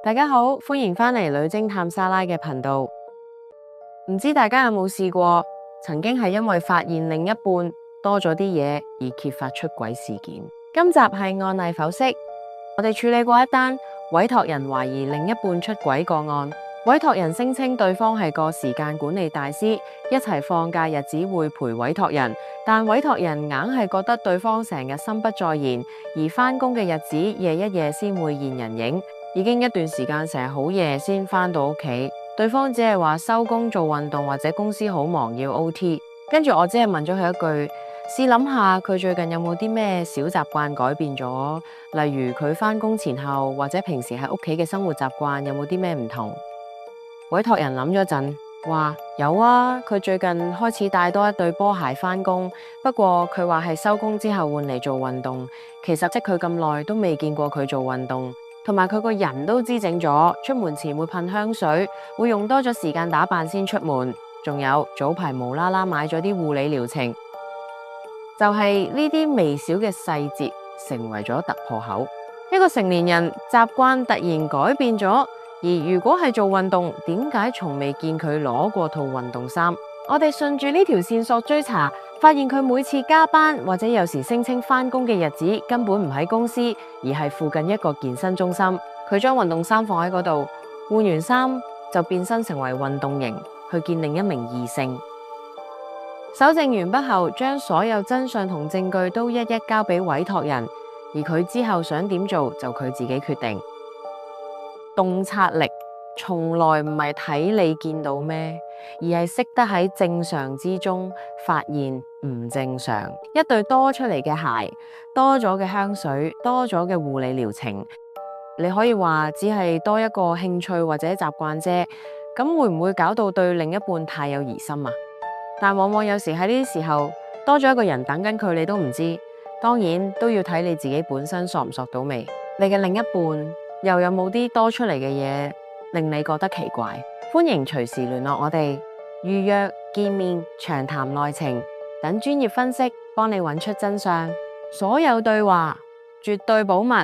大家好，歡迎返嚟女偵探莎拉嘅頻道。唔知大家有冇試過，曾經係因為發現另一半多咗啲嘢而揭發出軌事件？今集係案例剖析，我哋處理過一單委託人懷疑另一半出軌個案。委託人聲稱對方係個時間管理大師，一齊放假日子會陪委託人，但委託人硬係覺得對方成日心不在焉，而返工嘅日子夜一夜先會現人影。已經一段時間成日好夜先返到屋企，對方只係話收工做運動或者公司好忙要 OT， 跟住我只係問咗佢一句，試諗下佢最近有冇啲咩小習慣改變咗，例如佢返工前後或者平時喺屋企嘅生活習慣有冇啲咩唔同？委託人諗咗陣，話有啊，佢最近開始帶多一對波鞋返工，不過佢話係收工之後換嚟做運動，其實識佢咁耐都未見過佢做運動。同埋佢個人都姿整咗，出門前會噴香水，會用多咗時間打扮先出門。仲有早排無啦啦買咗啲護理療程，就係呢啲微小嘅細節成為咗突破口。一個成年人習慣突然改變咗，而如果係做運動，點解從未見佢攞過套運動衫？我哋順住呢條線索追查，發現佢每次加班或者有時聲稱返工嘅日子根本唔喺公司，而係附近一個健身中心。佢將運動衫放喺嗰度，換完衫就變身成為運動型去見另一名異性。搜證完畢後，將所有真相同證據都一一交俾委託人，而佢之後想點做就佢自己決定。洞察力從來唔係睇你見到咩，而係識得喺正常之中發現唔正常。一對多出嚟嘅鞋，多咗嘅香水，多咗嘅護理療程，你可以話只係多一個興趣或者習慣啫，咁會唔會搞到對另一半太有疑心啊？但往往有時喺呢啲時候，多咗一個人等緊佢，你都唔知。當然都要睇你自己本身索唔索到味，你嘅另一半又有冇啲多出嚟嘅嘢令你覺得奇怪？歡迎隨時聯絡我哋，預約見面詳談內情，等專業分析幫你揾出真相。所有對話絕對保密。